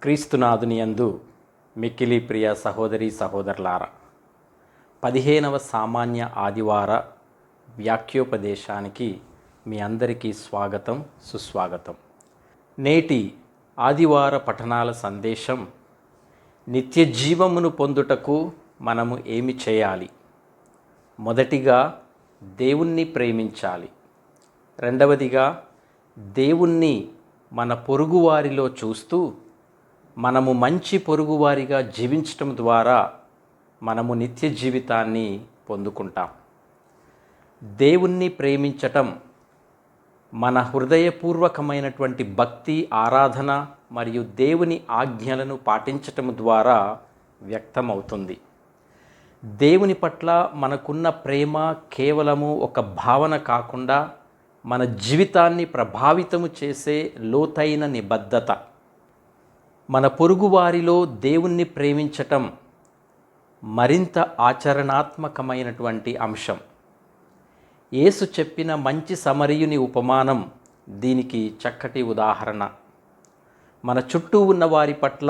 క్రీస్తునాథుని యందు మిక్కిలి ప్రియ సహోదరి సహోదరులారా, 15వ సామాన్య ఆదివార వాక్యోపదేశానికి మీ అందరికీ స్వాగతం, సుస్వాగతం. నేటి ఆదివార పఠనాల సందేశం, నిత్య జీవమును పొందుటకు మనము ఏమి చేయాలి? మొదటిగా దేవుణ్ణి ప్రేమించాలి. రెండవదిగా దేవుణ్ణి మన పొరుగువారిలో చూస్తూ మనము మంచి పొరుగువారిగా జీవించటం ద్వారా మనము నిత్య జీవితాన్ని పొందుకుంటాం. దేవుణ్ణి ప్రేమించటం మన హృదయపూర్వకమైనటువంటి భక్తి, ఆరాధన మరియు దేవుని ఆజ్ఞలను పాటించటం ద్వారా వ్యక్తమవుతుంది. దేవుని పట్ల మనకున్న ప్రేమ కేవలము ఒక భావన కాకుండా మన జీవితాన్ని ప్రభావితము చేసే లోతైన నిబద్ధత. మన పొరుగువారిలో దేవుణ్ణి ప్రేమించటం మరింత ఆచరణాత్మకమైనటువంటి అంశం. యేసు చెప్పిన మంచి సమరయుని ఉపమానం దీనికి చక్కటి ఉదాహరణ. మన చుట్టూ ఉన్న వారి పట్ల,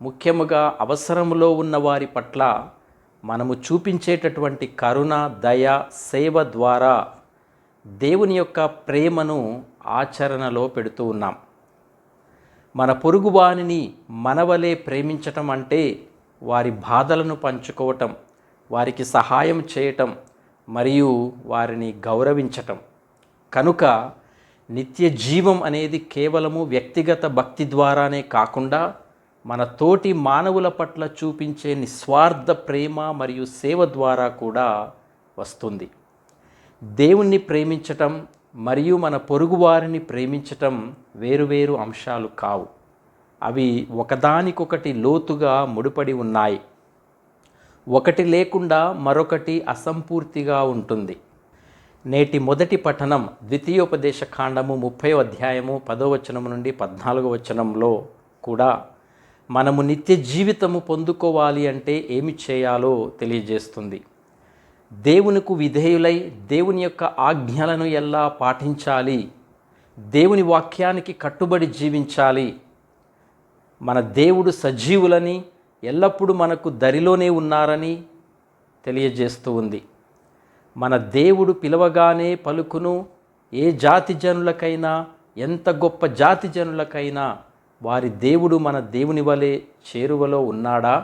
ముఖ్యముగా అవసరములో ఉన్న వారి పట్ల మనము చూపించేటటువంటి కరుణ, దయ, సేవ ద్వారా దేవుని యొక్క ప్రేమను ఆచరణలో పెడుతూ ఉన్నాం. మన పొరుగువానిని మనవలే ప్రేమించటం అంటే వారి బాధలను పంచుకోవటం, వారికి సహాయం చేయటం మరియు వారిని గౌరవించటం. కనుక నిత్య జీవం అనేది కేవలము వ్యక్తిగత భక్తి ద్వారానే కాకుండా మన తోటి మానవుల పట్ల చూపించే నిస్వార్థ ప్రేమ మరియు సేవ ద్వారా కూడా వస్తుంది. దేవుణ్ణి ప్రేమించటం మరియు మన పొరుగువారిని ప్రేమించటం వేరువేరు అంశాలు కావు. అవి ఒకదానికొకటి లోతుగా ముడిపడి ఉన్నాయి. ఒకటి లేకుండా మరొకటి అసంపూర్తిగా ఉంటుంది. నేటి మొదటి పఠనం ద్వితీయోపదేశ కాండము 30వ అధ్యాయము 10వ వచనం నుండి 14వ వచనంలో కూడా మనము నిత్య జీవితము పొందుకోవాలి అంటే ఏమి చేయాలో తెలియజేస్తుంది. దేవునికి విధేయులై దేవుని యొక్క ఆజ్ఞలను ఎలా పాటించాలి, దేవుని వాక్యానికి కట్టుబడి జీవించాలి. మన దేవుడు సజీవులని, ఎల్లప్పుడూ మనకు దరిలోనే ఉన్నారని తెలియజేస్తూ ఉంది. మన దేవుడు పిలవగానే పలుకును. ఏ జాతి జనులకైనా, ఎంత గొప్ప జాతి జనులకైనా వారి దేవుడు మన దేవుని వలె చేరువలో ఉన్నాడా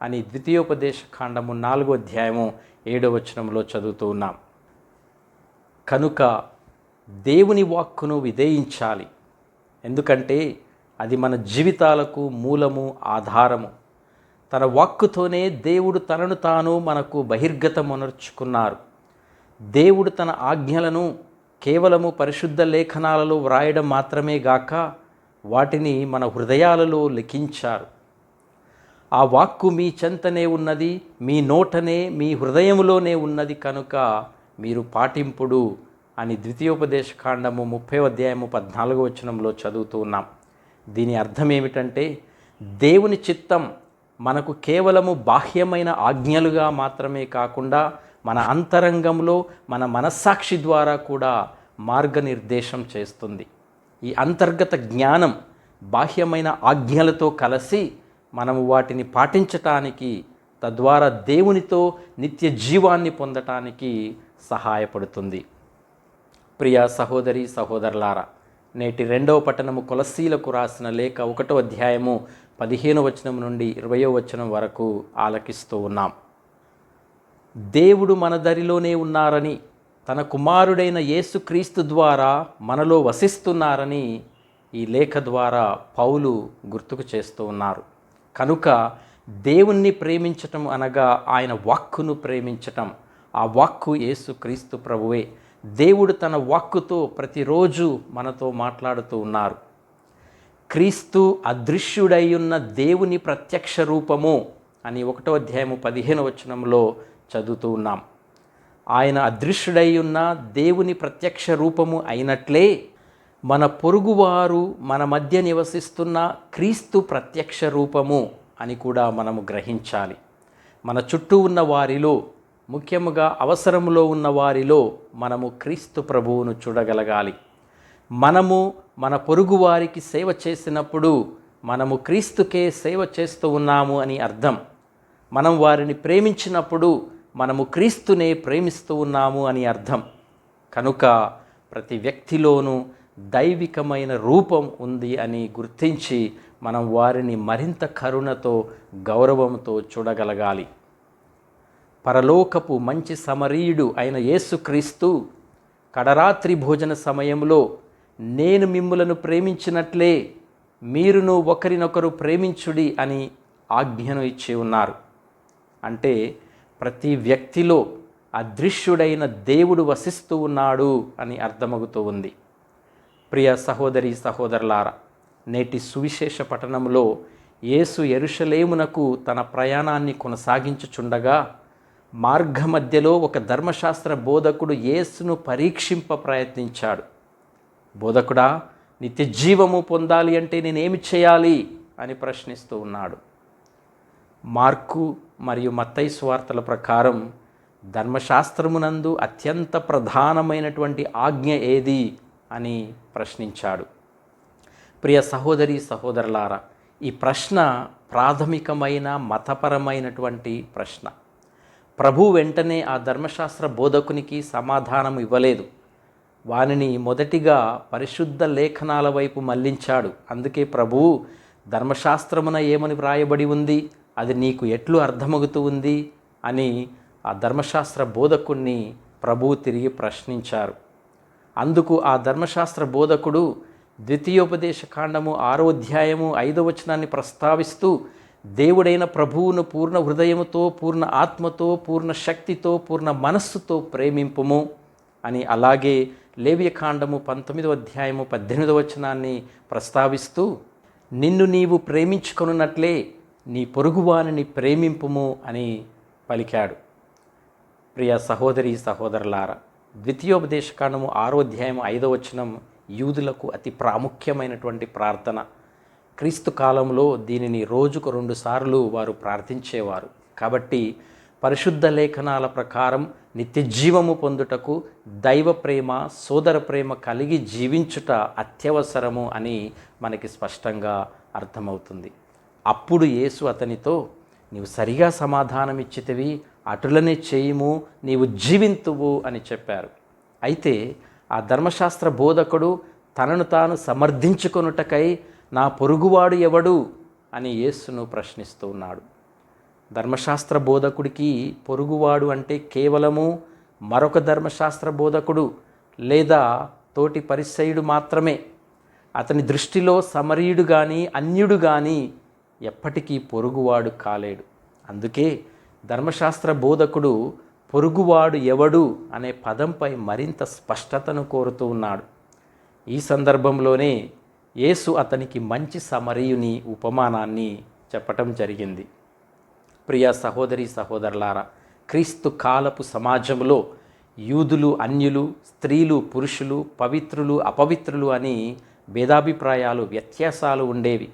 అని ద్వితీయోపదేశ కాండము 4వ అధ్యాయము 7వ వచనంలో చదువుతూ ఉన్నాం. కనుక దేవుని వాక్కును విధేయించాలి. ఎందుకంటే అది మన జీవితాలకు మూలము, ఆధారము. తన వాక్కుతోనే దేవుడు తనను తాను మనకు బహిర్గతమునర్చుకున్నారు. దేవుడు తన ఆజ్ఞలను కేవలము పరిశుద్ధ లేఖనాలలో వ్రాయడం మాత్రమే గాక వాటిని మన హృదయాలలో లిఖించారు. ఆ వాక్కు మీ చెంతనే ఉన్నది, మీ నోటనే, మీ హృదయములోనే ఉన్నది, కనుక మీరు పాటింపుడు అని ద్వితీయోపదేశ కాండము 30వ అధ్యాయము 14వ వచనంలో చదువుతూ ఉన్నాం. దీని అర్థం ఏమిటంటే దేవుని చిత్తం మనకు కేవలము బాహ్యమైన ఆజ్ఞలుగా మాత్రమే కాకుండా మన అంతరంగంలో, మన మనస్సాక్షి ద్వారా కూడా మార్గనిర్దేశం చేస్తుంది. ఈ అంతర్గత జ్ఞానం బాహ్యమైన ఆజ్ఞలతో కలిసి మనము వాటిని పాటించటానికి, తద్వారా దేవునితో నిత్య జీవాన్ని పొందటానికి సహాయపడుతుంది. ప్రియ సహోదరి సహోదరులారా, నేటి 2వ పట్టణము కొలస్సీలకు రాసిన లేఖ 1వ అధ్యాయము 15వ వచనం నుండి 20వ వచనం వరకు ఆలకిస్తూ ఉన్నాం. దేవుడు మన దరిలోనే ఉన్నారని, తన కుమారుడైన యేసుక్రీస్తు ద్వారా మనలో వసిస్తున్నారని ఈ లేఖ ద్వారా పౌలు గుర్తుకు చేస్తూ ఉన్నారు. కనుక దేవుణ్ణి ప్రేమించటం అనగా ఆయన వాక్కును ప్రేమించటం. ఆ వాక్కు యేసుక్రీస్తు ప్రభువే. దేవుడు తన వాక్కుతో ప్రతిరోజు మనతో మాట్లాడుతూ ఉన్నారు. క్రీస్తు అదృశ్యుడై ఉన్న దేవుని ప్రత్యక్ష రూపము అని 1వ అధ్యాయము 15వ వచనంలో చదువుతూ ఉన్నాం. ఆయన అదృశ్యుడై ఉన్న దేవుని ప్రత్యక్ష రూపము అయినట్లే మన పొరుగువారు మన మధ్య నివసిస్తున్న క్రీస్తు ప్రత్యక్ష రూపము అని కూడా మనము గ్రహించాలి. మన చుట్టూ ఉన్న వారిలో, ముఖ్యముగా అవసరములో ఉన్న వారిలో మనము క్రీస్తు ప్రభువును చూడగలగాలి. మనము మన పొరుగువారికి సేవ చేసినప్పుడు మనము క్రీస్తుకే సేవ చేస్తూ ఉన్నాము అని అర్థం. మనం వారిని ప్రేమించినప్పుడు మనము క్రీస్తునే ప్రేమిస్తూ ఉన్నాము అని అర్థం. కనుక ప్రతి వ్యక్తిలోనూ దైవికమైన రూపం ఉంది అని గుర్తించి మనం వారిని మరింత కరుణతో, గౌరవంతో చూడగలగాలి. పరలోకపు మంచి సమరీయుడు అయిన యేసుక్రీస్తు కడరాత్రి భోజన సమయంలో నేను మిమ్ములను ప్రేమించినట్లే మీరును ఒకరినొకరు ప్రేమించుడి అని ఆజ్ఞను ఇచ్చి ఉన్నారు. అంటే ప్రతి వ్యక్తిలో అదృశ్యుడైన దేవుడు వసిస్తూ ఉన్నాడు అని అర్థమవుతూ ఉంది. ప్రియ సహోదరి సహోదరులారా, నేటి సువిశేష పఠనంలో యేసు యెరూషలేమునకు తన ప్రయాణాన్ని కొనసాగించుచుండగా మార్గమధ్యలో ఒక ధర్మశాస్త్ర బోధకుడు యేసును పరీక్షింప ప్రయత్నించాడు. బోధకుడా, నిత్య జీవము పొందాలి అంటే నేనేమి చేయాలి అని ప్రశ్నిస్తూ ఉన్నాడు. మార్కు మరియు మత్తయి సువార్తల ప్రకారం ధర్మశాస్త్రమునందు అత్యంత ప్రధానమైనటువంటి ఆజ్ఞ ఏది అని ప్రశ్నించాడు. ప్రియ సహోదరి సహోదరులారా, ఈ ప్రశ్న ప్రాథమికమైన మతపరమైనటువంటి ప్రశ్న. ప్రభు వెంటనే ఆ ధర్మశాస్త్ర బోధకునికి సమాధానం ఇవ్వలేదు. వానిని మొదటిగా పరిశుద్ధ లేఖనాల వైపు మళ్లించాడు. అందుకే ప్రభువు ధర్మశాస్త్రమున ఏమని వ్రాయబడి ఉంది, అది నీకు ఎట్లు అర్థమవుతూ ఉంది అని ఆ ధర్మశాస్త్ర బోధకుణ్ణి ప్రభువు తిరిగి ప్రశ్నించారు. అందుకు ఆ ధర్మశాస్త్ర బోధకుడు ద్వితీయోపదేశ కాండము 6వ అధ్యాయము 5వ వచనాన్ని ప్రస్తావిస్తూ దేవుడైన ప్రభువును పూర్ణ హృదయముతో, పూర్ణ ఆత్మతో, పూర్ణ శక్తితో, పూర్ణ మనస్సుతో ప్రేమింపుము అని, అలాగే లేవియకాండము 19వ అధ్యాయము 18వ వచనాన్ని ప్రస్తావిస్తూ నిన్ను నీవు ప్రేమించుకొనున్నట్లే నీ పొరుగువానిని ప్రేమింపుము అని పలికాడు. ప్రియ సహోదరి సహోదరులారా, ద్వితీయోపదేశకాండము 6వ అధ్యాయం 5వ వచనం యూదులకు అతి ప్రాముఖ్యమైనటువంటి ప్రార్థన. క్రీస్తు కాలంలో దీనిని రోజుకు 2 సార్లు వారు ప్రార్థించేవారు. కాబట్టి పరిశుద్ధ లేఖనాల ప్రకారం నిత్య జీవము పొందుటకు దైవ ప్రేమ, సోదర ప్రేమ కలిగి జీవించుట అత్యవసరము అని మనకి స్పష్టంగా అర్థమవుతుంది. అప్పుడు యేసు అతనితో, నీవు సరిగా సమాధానం ఇచ్చితివి, అటులనే చేయుము, నీవు జీవింతువు అని చెప్పారు. అయితే ఆ ధర్మశాస్త్ర బోధకుడు తనను తాను సమర్థించుకొనుటకై నా పొరుగువాడు ఎవడు అని యేసును ప్రశ్నిస్తూ ఉన్నాడు. ధర్మశాస్త్ర బోధకుడికి పొరుగువాడు అంటే కేవలము మరొక ధర్మశాస్త్ర బోధకుడు లేదా తోటి పరిసయ్యుడు మాత్రమే. అతని దృష్టిలో సమరీయుడు కానీ అన్యుడు కానీ ఎప్పటికీ పొరుగువాడు కాలేడు. అందుకే ధర్మశాస్త్ర బోధకుడు పొరుగువాడు ఎవడు అనే పదంపై మరింత స్పష్టతను కోరుతూ ఉన్నాడు. ఈ సందర్భంలోనే యేసు అతనికి మంచి సమరీయుని ఉపమానాన్ని చెప్పటం జరిగింది. ప్రియ సహోదరి సహోదరులారా, క్రీస్తు కాలపు సమాజంలో యూదులు, అన్యులు, స్త్రీలు, పురుషులు, పవిత్రులు, అపవిత్రులు అని భేదాభిప్రాయాలు, వ్యత్యాసాలు ఉండేవి.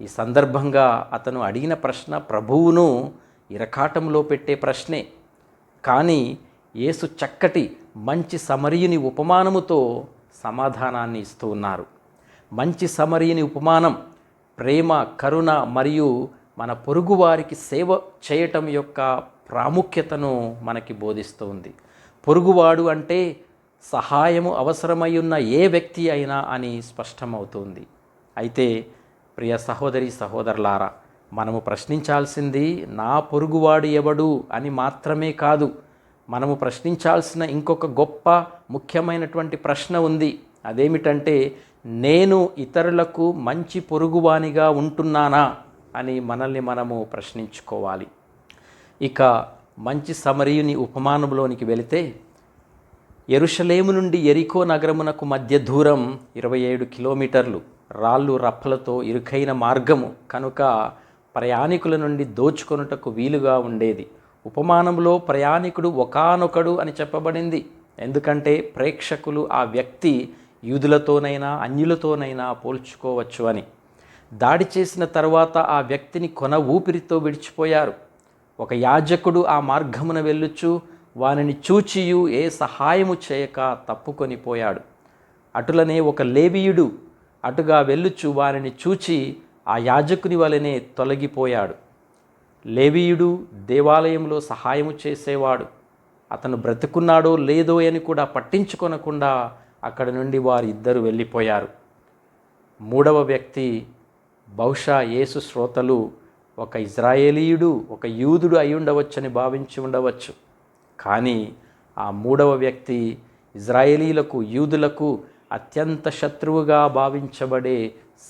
ఈ సందర్భంగా అతను అడిగిన ప్రశ్న ప్రభువును ఇరకాటంలో పెట్టే ప్రశ్నే. కానీ యేసు చక్కటి మంచి సమరీయుని ఉపమానముతో సమాధానాన్ని ఇస్తూ ఉన్నారు. మంచి సమరీయుని ఉపమానం ప్రేమ, కరుణ మరియు మన పొరుగువారికి సేవ చేయటం యొక్క ప్రాముఖ్యతను మనకి బోధిస్తూ ఉంది. పొరుగువాడు అంటే సహాయము అవసరమై ఉన్న ఏ వ్యక్తి అయినా అని స్పష్టమవుతుంది. అయితే ప్రియ సహోదరి సహోదరులారా, మనము ప్రశ్నించాల్సింది నా పొరుగువాడు ఎవడు అని మాత్రమే కాదు. మనము ప్రశ్నించాల్సిన ఇంకొక గొప్ప ముఖ్యమైనటువంటి ప్రశ్న ఉంది. అదేమిటంటే, నేను ఇతరులకు మంచి పొరుగువానిగా ఉంటున్నానా అని మనల్ని మనము ప్రశ్నించుకోవాలి. ఇక మంచి సమరీయుని ఉపమానంలోనికి వెళితే, యెరూషలేము నుండి యెరికో నగరమునకు మధ్య దూరం 27 కిలోమీటర్లు. రాళ్ళు రప్పలతో ఇరుకైన మార్గము కనుక ప్రయాణికుల నుండి దోచుకొనుటకు వీలుగా ఉండేది. ఉపమానంలో ప్రయాణికుడు ఒకానొకడు అని చెప్పబడింది. ఎందుకంటే ప్రేక్షకులు ఆ వ్యక్తి యూదులతోనైనా అన్యులతోనైనా పోల్చుకోవచ్చు అని. దాడి చేసిన తర్వాత ఆ వ్యక్తిని కొన ఊపిరితో విడిచిపోయారు. ఒక యాజకుడు ఆ మార్గమున వెళ్ళుచు వానిని చూచియు ఏ సహాయము చేయక తప్పుకొని పోయాడు. అటులనే ఒక లేవీయుడు అటుగా వెళ్ళుచు వానిని చూచి ఆ యాజకుని వలనే తొలగిపోయాడు. లేవీయుడు దేవాలయంలో సహాయము చేసేవాడు. అతను బ్రతుకున్నాడో లేదో అని కూడా పట్టించుకొనకుండా అక్కడి నుండి వారిద్దరూ వెళ్ళిపోయారు. మూడవ వ్యక్తి బహుశా యేసు శ్రోతలు ఒక ఇజ్రాయేలీయుడు, ఒక యూదుడు అయి ఉండవచ్చని భావించి ఉండవచ్చు. కానీ ఆ మూడవ వ్యక్తి ఇజ్రాయేలీలకు, యూదులకు అత్యంత శత్రువుగా భావించబడే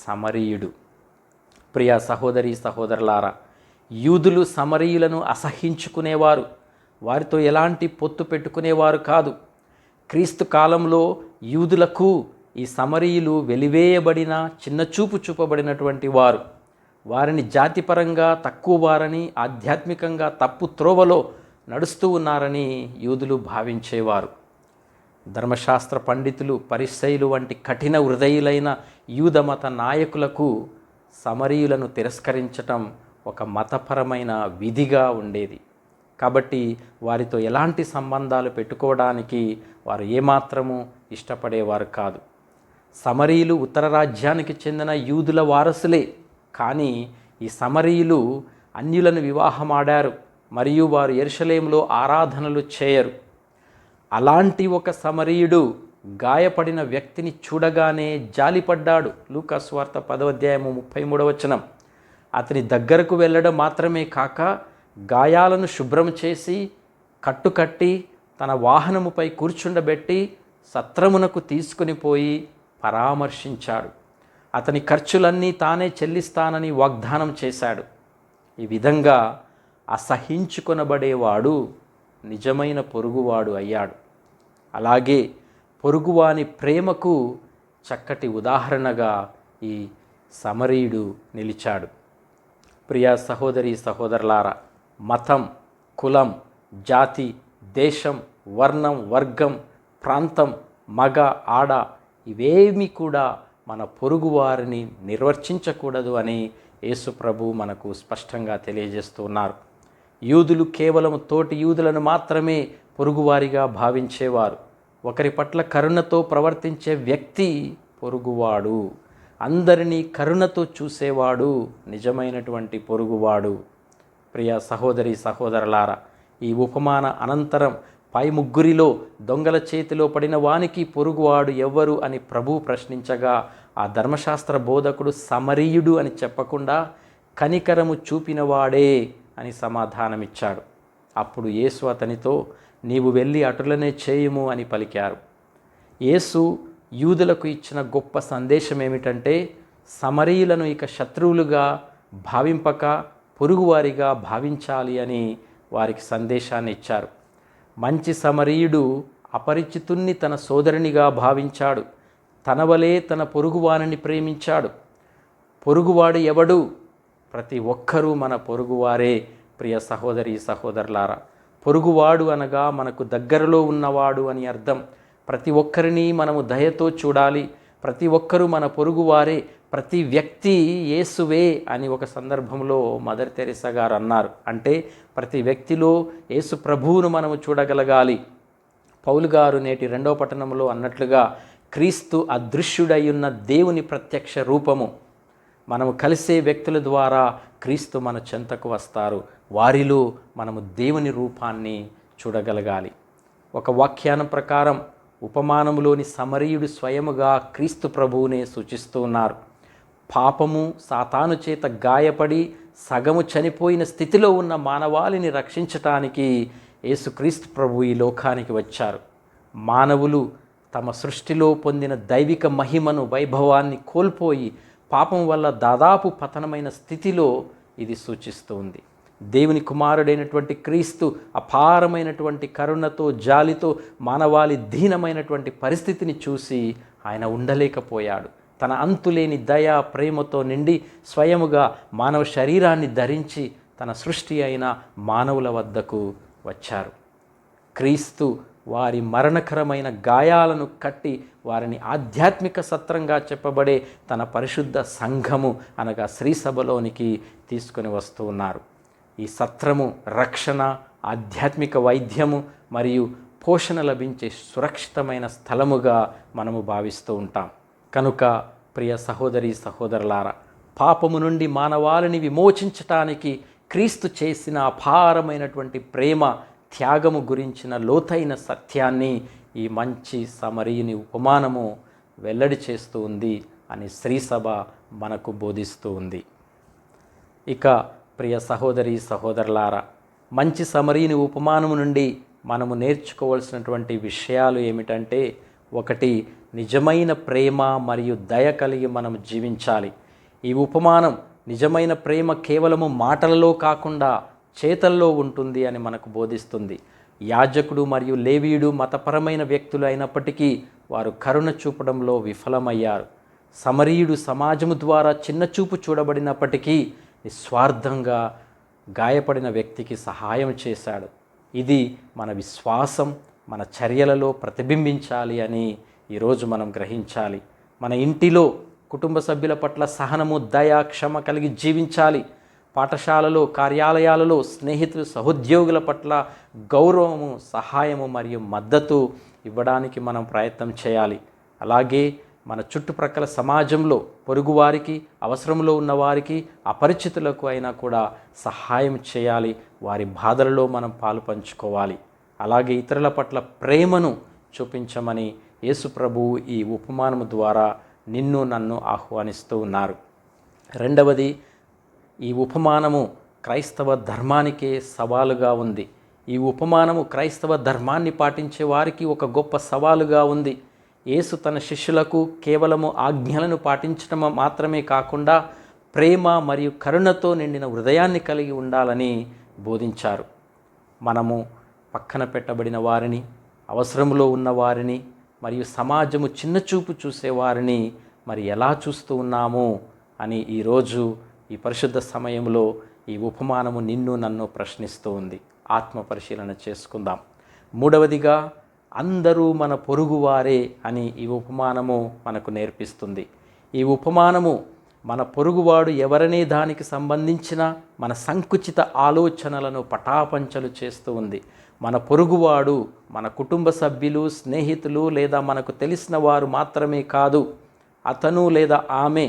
సమరీయుడు. ప్రియ సహోదరి సహోదరులారా, యూదులు సమరీయులను అసహించుకునేవారు. వారితో ఎలాంటి పొత్తు పెట్టుకునేవారు కాదు. క్రీస్తు కాలంలో యూదులకు ఈ సమరీయులు వెలివేయబడిన, చిన్నచూపు చూపబడినటువంటి వారు. వారిని జాతిపరంగా తక్కువ వారని, ఆధ్యాత్మికంగా తప్పు త్రోవలో నడుస్తూ ఉన్నారని యూదులు భావించేవారు. ధర్మశాస్త్ర పండితులు, పరిసయ్యులు వంటి కఠిన హృదయులైన యూదమత నాయకులకు సమరీయులను తిరస్కరించటం ఒక మతపరమైన విధిగా ఉండేది. కాబట్టి వారితో ఎలాంటి సంబంధాలు పెట్టుకోవడానికి వారు ఏమాత్రము ఇష్టపడేవారు కాదు. సమరీయులు ఉత్తర రాజ్యానికి చెందిన యూదుల వారసులే. కానీ ఈ సమరీయులు అన్యులను వివాహమాడారు మరియు వారు యెరూషలేములో ఆరాధనలు చేయరు. అలాంటి ఒక సమరీయుడు గాయపడిన వ్యక్తిని చూడగానే జాలిపడ్డాడు. లూకా సువార్త 10వ అధ్యాయము 33వ వచనం. అతని దగ్గరకు వెళ్ళడం మాత్రమే కాక గాయాలను శుభ్రం చేసి కట్టుకట్టి తన వాహనముపై కూర్చుండబెట్టి సత్రమునకు తీసుకుని పోయి పరామర్శించాడు. అతని ఖర్చులన్నీ తానే చెల్లిస్తానని వాగ్దానం చేశాడు. ఈ విధంగా అసహించుకొనబడేవాడు నిజమైన పొరుగువాడు అయ్యాడు. అలాగే పొరుగువాని ప్రేమకు చక్కటి ఉదాహరణగా ఈ సమరీయుడు నిలిచాడు. ప్రియ సహోదరి సహోదరులారా, మతం, కులం, జాతి, దేశం, వర్ణం, వర్గం, ప్రాంతం, మగ, ఆడ ఇవేమీ కూడా మన పొరుగువారిని నిర్వర్తించకూడదు అని యేసు ప్రభు మనకు స్పష్టంగా తెలియజేస్తున్నారు. యూదులు కేవలం తోటి యూదులను మాత్రమే పొరుగువారిగా భావించేవారు. ఒకరి పట్ల కరుణతో ప్రవర్తించే వ్యక్తి పొరుగువాడు. అందరినీ కరుణతో చూసేవాడు నిజమైనటువంటి పొరుగువాడు. ప్రియ సహోదరి సహోదరులారా, ఈ ఉపమాన అనంతరం పై ముగ్గురిలో దొంగల చేతిలో పడిన వానికి పొరుగువాడు ఎవ్వరు అని ప్రభు ప్రశ్నించగా ఆ ధర్మశాస్త్ర బోధకుడు సమరీయుడు అని చెప్పకుండా కనికరము చూపినవాడే అని సమాధానమిచ్చాడు. అప్పుడు యేసు అతనితో, నీవు వెళ్ళి అటులనే చేయుము అని పలికారు. యేసు యూదులకు ఇచ్చిన గొప్ప సందేశం ఏమిటంటే, సమరీయులను ఇక శత్రువులుగా భావింపక పొరుగువారిగా భావించాలి అని వారికి సందేశాన్ని ఇచ్చారు. మంచి సమరీయుడు అపరిచితుణ్ణి తన సోదరునిగా భావించాడు. తన వలే తన పొరుగువారిని ప్రేమించాడు. పొరుగువాడు ఎవడు? ప్రతి ఒక్కరూ మన పొరుగువారే. ప్రియ సహోదరి సహోదరులారా, పొరుగువాడు అనగా మనకు దగ్గరలో ఉన్నవాడు అని అర్థం. ప్రతి ఒక్కరిని మనము దయతో చూడాలి. ప్రతి ఒక్కరూ మన పొరుగువారే. ప్రతి వ్యక్తి యేసువే అని ఒక సందర్భంలో మదర్ తెరెసా గారు అన్నారు. అంటే ప్రతి వ్యక్తిలో యేసు ప్రభువును మనము చూడగలగాలి. పౌలు గారు నేటి 2వ పట్టణంలో అన్నట్లుగా క్రీస్తు అదృశ్యుడయ్యున్న దేవుని ప్రత్యక్ష రూపము. మనము కలిసే వ్యక్తుల ద్వారా క్రీస్తు మన చెంతకు వస్తారు. వారిలో మనము దేవుని రూపాన్ని చూడగలగాలి. ఒక వ్యాఖ్యానం ప్రకారం ఉపమానములోని సమరీయుడు స్వయముగా క్రీస్తు ప్రభువునే సూచిస్తూ ఉన్నారు. పాపము సాతాను చేత గాయపడి సగము చనిపోయిన స్థితిలో ఉన్న మానవాళిని రక్షించటానికి యేసుక్రీస్తు ప్రభు ఈ లోకానికి వచ్చారు. మానవులు తమ సృష్టిలో పొందిన దైవిక మహిమను, వైభవాన్ని కోల్పోయి పాపం వల్ల దాదాపు పతనమైన స్థితిలో ఇది సూచిస్తూ ఉంది. దేవుని కుమారుడైనటువంటి క్రీస్తు అపారమైనటువంటి కరుణతో, జాలితో మానవాళి దీనమైనటువంటి పరిస్థితిని చూసి ఆయన ఉండలేకపోయాడు. తన అంతులేని దయ, ప్రేమతో నిండి స్వయముగా మానవ శరీరాన్ని ధరించి తన సృష్టి అయిన మానవుల వద్దకు వచ్చారు. క్రీస్తు వారి మరణకరమైన గాయాలను కట్టి వారిని ఆధ్యాత్మిక సత్రంగా చెప్పబడే తన పరిశుద్ధ సంఘము అనగా శ్రీసభలోనికి తీసుకొని వస్తూ ఉన్నారు. ఈ సత్రము రక్షణ, ఆధ్యాత్మిక వైద్యము మరియు పోషణ లభించే సురక్షితమైన స్థలముగా మనము భావిస్తూ ఉంటాం. కనుక ప్రియ సహోదరి సహోదరులారా, పాపము నుండి మానవాళిని విమోచించటానికి క్రీస్తు చేసిన అపారమైనటువంటి ప్రేమ త్యాగము గురించిన లోతైన సత్యాన్ని ఈ మంచి సమరయుని ఉపమానము వెల్లడి చేస్తూ ఉంది అని శ్రీసభ మనకు బోధిస్తూ ఉంది. ఇక ప్రియ సహోదరి సహోదరులారా, మంచి సమరయుని ఉపమానము నుండి మనము నేర్చుకోవాల్సినటువంటి విషయాలు ఏమిటంటే, ఒకటి, నిజమైన ప్రేమ మరియు దయ కలిగి మనం జీవించాలి. ఈ ఉపమానం నిజమైన ప్రేమ కేవలము మాటలలో కాకుండా చేతల్లో ఉంటుంది అని మనకు బోధిస్తుంది. యాజకుడు మరియు లేవీయుడు మతపరమైన వ్యక్తులు అయినప్పటికీ వారు కరుణ చూపడంలో విఫలమయ్యారు. సమరయుడు సమాజము ద్వారా చిన్నచూపు చూడబడినప్పటికీ నిస్వార్థంగా గాయపడిన వ్యక్తికి సహాయం చేశాడు. ఇది మన విశ్వాసం మన చర్యలలో ప్రతిబింబించాలి అని ఈరోజు మనం గ్రహించాలి. మన ఇంటిలో కుటుంబ సభ్యుల పట్ల సహనము, దయ, క్షమ కలిగి జీవించాలి. పాఠశాలలో, కార్యాలయాలలో స్నేహితులు, సహోద్యోగుల పట్ల గౌరవము, సహాయము మరియు మద్దతు ఇవ్వడానికి మనం ప్రయత్నం చేయాలి. అలాగే మన చుట్టుప్రక్కల సమాజంలో పొరుగువారికి, అవసరంలో ఉన్నవారికి, అపరిచితులకు అయినా కూడా సహాయం చేయాలి. వారి బాధలలో మనం పాలు పంచుకోవాలి. అలాగే ఇతరుల పట్ల ప్రేమను చూపించమని యేసు ప్రభువు ఈ ఉపమానము ద్వారా నిన్ను నన్ను ఆహ్వానిస్తూ ఉన్నారు. రెండవది, ఈ ఉపమానము క్రైస్తవ ధర్మానికే సవాలుగా ఉంది. ఈ ఉపమానము క్రైస్తవ ధర్మాన్ని పాటించే వారికి ఒక గొప్ప సవాలుగా ఉంది. యేసు తన శిష్యులకు కేవలము ఆజ్ఞలను పాటించడం మాత్రమే కాకుండా ప్రేమ మరియు కరుణతో నిండిన హృదయాన్ని కలిగి ఉండాలని బోధించారు. మనము పక్కన పెట్టబడిన వారిని, అవసరంలో ఉన్న వారిని మరియు సమాజము చిన్నచూపు చూసేవారిని మరి ఎలా చూస్తూ ఉన్నాము అని ఈరోజు ఈ పరిశుద్ధ సమయంలో ఈ ఉపమానము నిన్ను నన్ను ప్రశ్నిస్తూ ఉంది. ఆత్మ పరిశీలన చేసుకుందాం. మూడవదిగా, అందరూ మన పొరుగువారే అని ఈ ఉపమానము మనకు నేర్పిస్తుంది. ఈ ఉపమానము మన పొరుగువాడు ఎవరనే దానికి సంబంధించిన మన సంకుచిత ఆలోచనలను పటాపంచలు చేస్తూ ఉంది. మన పొరుగువాడు మన కుటుంబ సభ్యులు, స్నేహితులు లేదా మనకు తెలిసిన వారు మాత్రమే కాదు. అతను లేదా ఆమె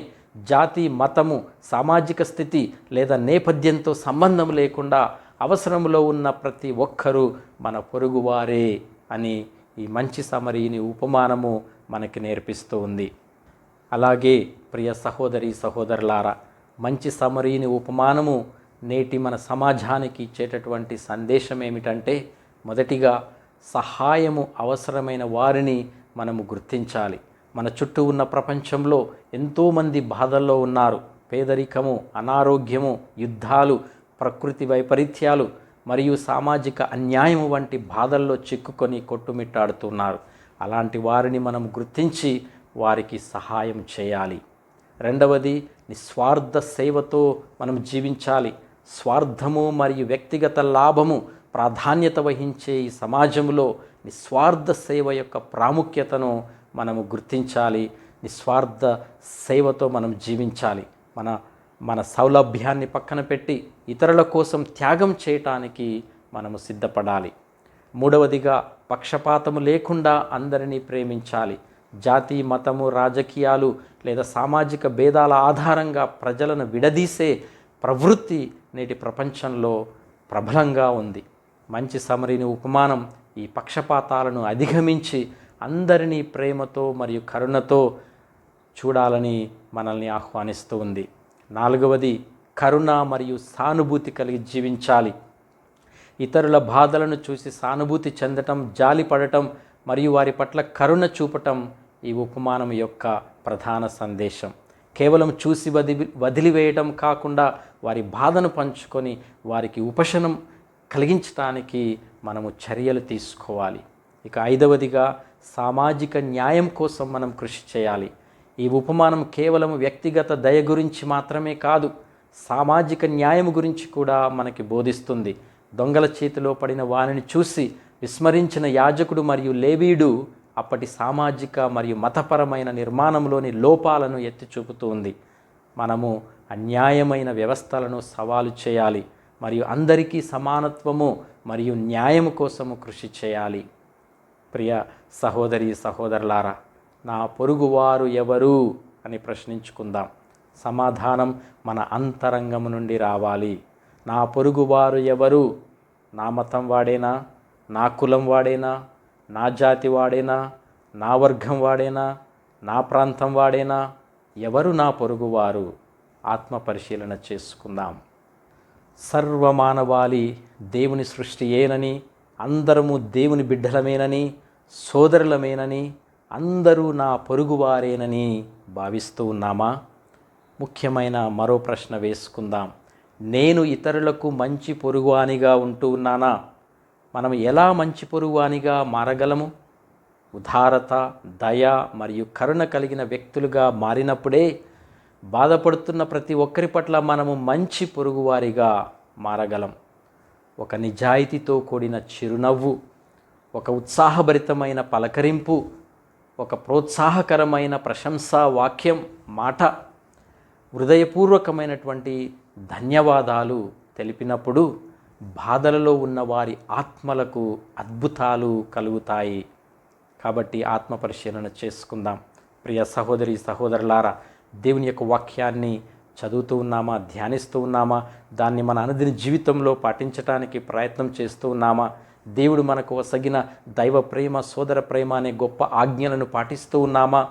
జాతి, మతము, సామాజిక స్థితి లేదా నేపథ్యంతో సంబంధం లేకుండా అవసరంలో ఉన్న ప్రతి ఒక్కరూ మన పొరుగువారే అని ఈ మంచి సమరయుని ఉపమానము మనకి నేర్పిస్తూ ఉంది. అలాగే ప్రియ సహోదరి సహోదరులారా, మంచి సమరయుని ఉపమానము నేటి మన సమాజానికి ఇచ్చేటటువంటి సందేశం ఏమిటంటే, మొదటిగా సహాయము అవసరమైన వారిని మనము గుర్తించాలి. మన చుట్టూ ఉన్న ప్రపంచంలో ఎంతోమంది బాధల్లో ఉన్నారు. పేదరికము, అనారోగ్యము, యుద్ధాలు, ప్రకృతి వైపరీత్యాలు మరియు సామాజిక అన్యాయము వంటి బాధల్లో చిక్కుకొని కొట్టుమిట్టాడుతున్నారు. అలాంటి వారిని మనం గుర్తించి వారికి సహాయం చేయాలి. రెండవది, నిస్వార్థ సేవతో మనం జీవించాలి. స్వార్థము మరియు వ్యక్తిగత లాభము ప్రాధాన్యత వహించే ఈ సమాజంలో నిస్వార్థ సేవ యొక్క ప్రాముఖ్యతను మనము గుర్తించాలి. నిస్వార్థ సేవతో మనం జీవించాలి. మన సౌలభ్యాన్ని పక్కన పెట్టి ఇతరుల కోసం త్యాగం చేయటానికి మనము సిద్ధపడాలి. మూడవదిగా, పక్షపాతము లేకుండా అందరినీ ప్రేమించాలి. జాతి, మతము, రాజకీయాలు లేదా సామాజిక భేదాల ఆధారంగా ప్రజలను విడదీసే ప్రవృత్తి నేటి ప్రపంచంలో ప్రబలంగా ఉంది. మంచి సమరయుని ఉపమానం ఈ పక్షపాతాలను అధిగమించి అందరినీ ప్రేమతో మరియు కరుణతో చూడాలని మనల్ని ఆహ్వానిస్తూ ఉంది. నాలుగవది, కరుణ మరియు సానుభూతి కలిగి జీవించాలి. ఇతరుల బాధలను చూసి సానుభూతి చెందటం, జాలి పడటం మరియు వారి పట్ల కరుణ చూపటం ఈ ఉపమానం యొక్క ప్రధాన సందేశం. కేవలం చూసి వదిలివేయడం కాకుండా వారి బాధను పంచుకొని వారికి ఉపశమనం కలిగించడానికి మనము చర్యలు తీసుకోవాలి. ఇక ఐదవదిగా, సామాజిక న్యాయం కోసం మనం కృషి చేయాలి. ఈ ఉపమానం కేవలం వ్యక్తిగత దయ గురించి మాత్రమే కాదు, సామాజిక న్యాయం గురించి కూడా మనకి బోధిస్తుంది. దొంగల చేతిలో పడిన వారిని చూసి విస్మరించిన యాజకుడు మరియు లేవీయుడు అప్పటి సామాజిక మరియు మతపరమైన నిర్మాణంలోని లోపాలను ఎత్తి చూపుతూ ఉంది. మనము అన్యాయమైన వ్యవస్థలను సవాలు చేయాలి మరియు అందరికీ సమానత్వము మరియు న్యాయం కోసము కృషి చేయాలి. ప్రియ సహోదరి సహోదరులారా, నా పొరుగువారు ఎవరు అని ప్రశ్నించుకుందాం. సమాధానం మన అంతరంగము నుండి రావాలి. నా పొరుగువారు ఎవరు? నా మతం వాడేనా? నా కులం వాడేనా? నా జాతి వాడేనా? నా వర్గం వాడేనా? నా ప్రాంతం వాడేనా? ఎవరు నా పొరుగువారు? ఆత్మ పరిశీలన చేసుకుందాం. సర్వమానవాళి దేవుని సృష్టియేనని, అందరము దేవుని బిడ్డలమేనని, సోదరులమేనని, అందరూ నా పొరుగువారేనని భావిస్తూ ఉన్నామా? ముఖ్యమైన మరో ప్రశ్న వేసుకుందాం. నేను ఇతరులకు మంచి పొరుగువానిగా ఉంటూ ఉన్నానా? మనం ఎలా మంచి పొరుగువానిగా మారగలము? ఉదారత, దయ మరియు కరుణ కలిగిన వ్యక్తులుగా మారినప్పుడే బాధపడుతున్న ప్రతి ఒక్కరి పట్ల మనము మంచి పొరుగువారిగా మారగలం. ఒక నిజాయితీతో కూడిన చిరునవ్వు, ఒక ఉత్సాహభరితమైన పలకరింపు, ఒక ప్రోత్సాహకరమైన ప్రశంసా వాక్యం, మాట, హృదయపూర్వకమైనటువంటి ధన్యవాదాలు తెలిపినప్పుడు బాధలలో ఉన్న వారి ఆత్మలకు అద్భుతాలు కలుగుతాయి. కాబట్టి ఆత్మ పరిశీలన చేసుకుందాం. ప్రియ సహోదరి సహోదరులారా, దేవుని యొక్క వాక్యాన్ని చదువుతూ ఉన్నామా? ధ్యానిస్తూ ఉన్నామా? దాన్ని మన అనుదిన జీవితంలో పాటించడానికి ప్రయత్నం చేస్తూ ఉన్నామా? దేవుడు మనకు వసగిన దైవ ప్రేమ, సోదర ప్రేమ అనే గొప్ప ఆజ్ఞలను పాటిస్తూ ఉన్నామా?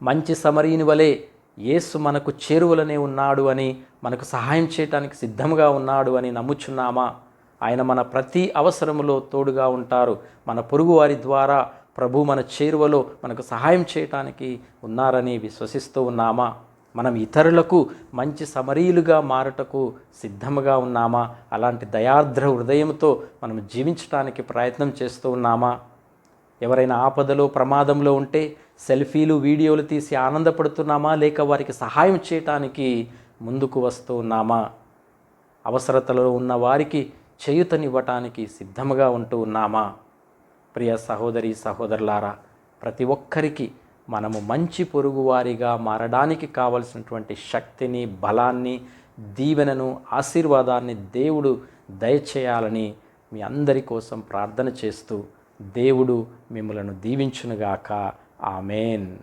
మంచి సమరీని వలె యేసు మనకు చేరువలనే ఉన్నాడు అని, మనకు సహాయం చేయడానికి సిద్ధంగా ఉన్నాడు అని నమ్ముచున్నామా? ఆయన మన ప్రతి అవసరములో తోడుగా ఉంటారు. మన పొరుగు వారి ద్వారా ప్రభు మన చేరువలో మనకు సహాయం చేయటానికి ఉన్నారని విశ్వసిస్తూ ఉన్నామా? మనం ఇతరులకు మంచి సమరీయులుగా మారుటకు సిద్ధముగా ఉన్నామా? అలాంటి దయార్ద్ర హృదయంతో మనం జీవించడానికి ప్రయత్నం చేస్తూ ఉన్నామా? ఎవరైనా ఆపదలో, ప్రమాదంలో ఉంటే సెల్ఫీలు, వీడియోలు తీసి ఆనందపడుతున్నామా? లేక వారికి సహాయం చేయటానికి ముందుకు వస్తూ ఉన్నామా? అవసరతలో ఉన్న వారికి చేయూతనివ్వటానికి సిద్ధముగా ఉంటూ ఉన్నామా? ప్రియ సహోదరి సహోదరులారా, ప్రతి ఒక్కరికి మనము మంచి పొరుగువారిగా మారడానికి కావలసినటువంటి శక్తిని, బలాన్ని, దీవెనను, ఆశీర్వాదాన్ని దేవుడు దయచేయాలని మీ అందరి కోసం ప్రార్థన చేస్తూ దేవుడు మిమ్మలను దీవించునుగాక. ఆమేన్.